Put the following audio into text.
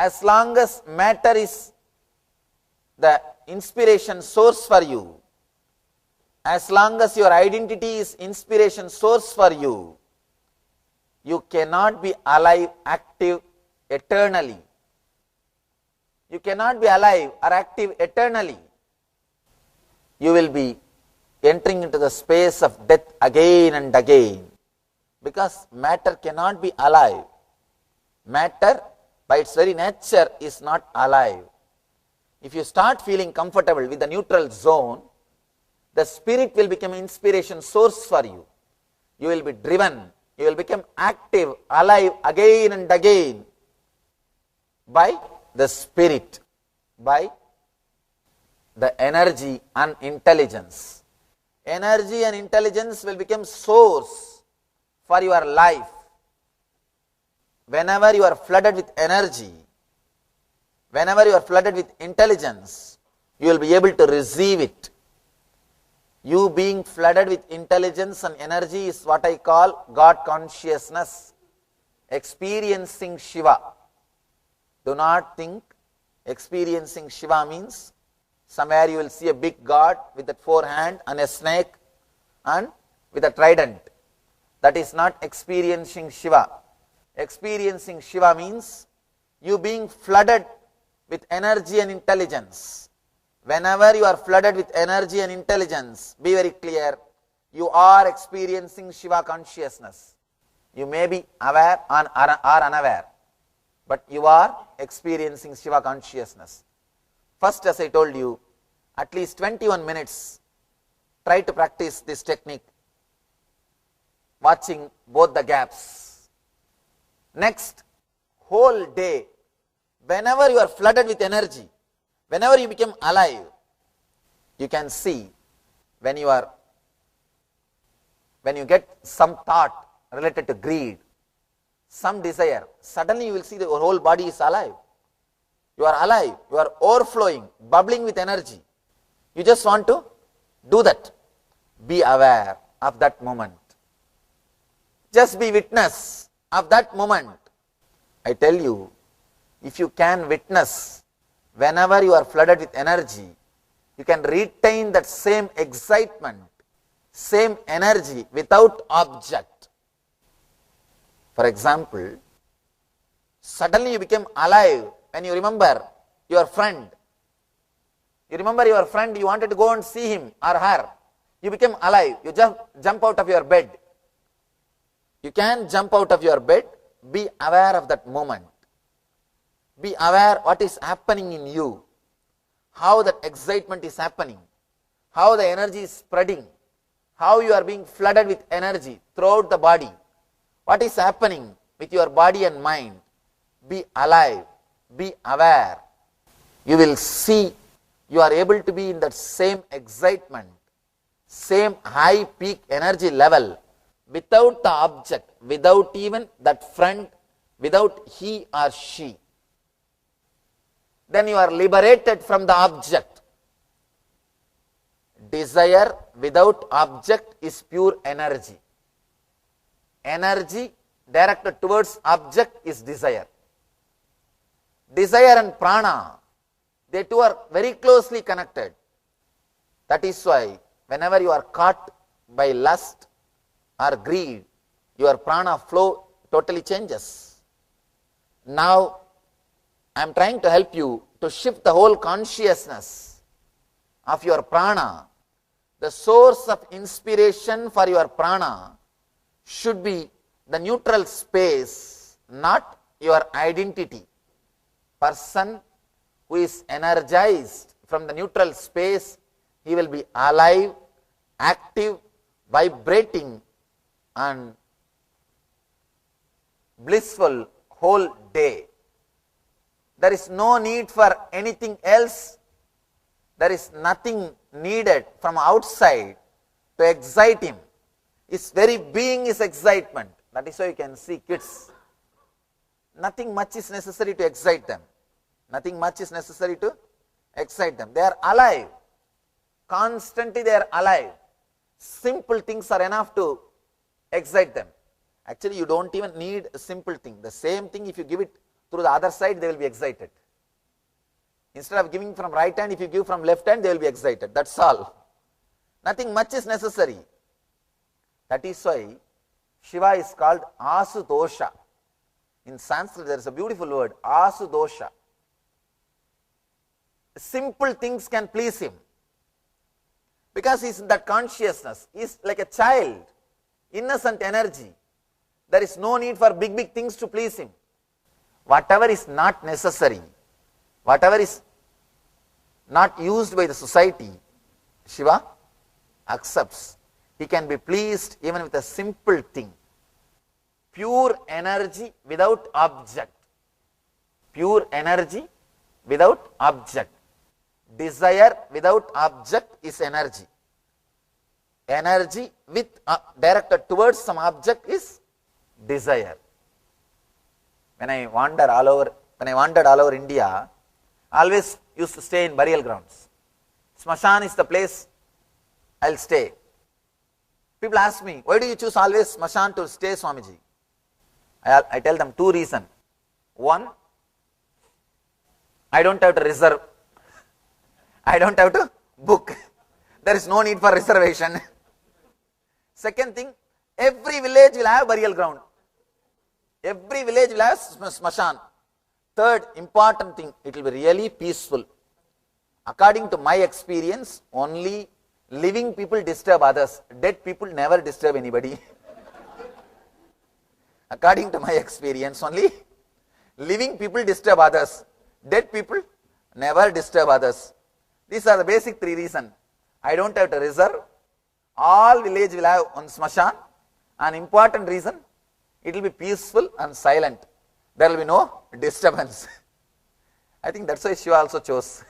as long as matter is the inspiration source for you, as long as your identity is inspiration source for you, you cannot be alive, active eternally. You cannot be alive or active eternally. You will be entering into the space of death again and again, because matter cannot be alive. Matter by its very nature is not alive. If you start feeling comfortable with the neutral zone, the spirit will become inspiration source for you. You will be driven, you will become active, alive again and again by the spirit, by the energy and intelligence. Energy and intelligence will become source for your life. Whenever you are flooded with energy, whenever you are flooded with intelligence, you will be able to receive it. You being flooded with intelligence and energy is what I call God consciousness, experiencing Shiva. Do not think experiencing Shiva means somewhere you will see a big God with that 4 hand and a snake and with a trident. That is not experiencing Shiva. Experiencing Shiva means you being flooded with energy and intelligence. Whenever you are flooded with energy and intelligence, be very clear, you are experiencing Shiva consciousness. You may be aware or unaware, but you are experiencing Shiva consciousness. First, as I told you, at least 21 minutes, try to practice this technique, watching both the gaps. Next, whole day, whenever you are flooded with energy, whenever you become alive, you can see when you get some thought related to greed, some desire, suddenly you will see that your whole body is alive. You are alive, you are overflowing, bubbling with energy. You just want to do that. Be aware of that moment. Just be witness of that moment. I tell you, if you can witness whenever you are flooded with energy, you can retain that same excitement, same energy without object. For example, suddenly you become alive when you remember your friend. You remember your friend, you wanted to go and see him or her. You become alive, you jump out of your bed. You can jump out of your bed, be aware of that moment. Be aware what is happening in you, how that excitement is happening, how the energy is spreading, how you are being flooded with energy throughout the body. What is happening with your body and mind? Be alive, be aware. You will see you are able to be in that same excitement, same high peak energy level without the object, without even that friend, without he or she. Then you are liberated from the object. Desire without object is pure energy. Energy directed towards object is desire. Desire and prana, they two are very closely connected. That is why whenever you are caught by lust or greed, your prana flow totally changes. Now, I am trying to help you to shift the whole consciousness of your prana. The source of inspiration for your prana should be the neutral space, not your identity. Person who is energized from the neutral space, he will be alive, active, vibrating and blissful whole day. There is no need for anything else. There is nothing needed from outside to excite him. His very being is excitement. That is why you can see kids. Nothing much is necessary to excite them. Nothing much is necessary to excite them. They are alive. Constantly they are alive. Simple things are enough to excite them. Actually, you don't even need a simple thing. The same thing, if you give it through the other side they will be excited. Instead of giving from right hand, if you give from left hand, they will be excited. That's all. Nothing much is necessary. That is why Shiva is called Asudosha. In Sanskrit there is a beautiful word, Asudosha. Simple things can please him. Because he is in that consciousness. He is like a child, innocent energy. There is no need for big things to please him. Whatever is not necessary, whatever is not used by the society, Shiva accepts. He can be pleased even with a simple thing. Pure energy without object. Pure energy without object. Desire without object is energy. Energy with directed towards some object is desire. When I wandered all over India, I always used to stay in burial grounds. Smashan is the place I'll stay. People ask me, why do you choose always Smashan to stay, Swamiji? I tell them two reasons. One, I don't have to reserve. I don't have to book. There is no need for reservation. Second thing, every village will have burial ground. Every village will have Smashan. Third important thing, it will be really peaceful. According to my experience, only living people disturb others. Dead people never disturb anybody. According to my experience, only living people disturb others. Dead people never disturb others. These are the basic three reasons. I don't have to reserve. All village will have one Smashan. An important reason, it will be peaceful and silent. There will be no disturbance. I think that's why Shiva also chose.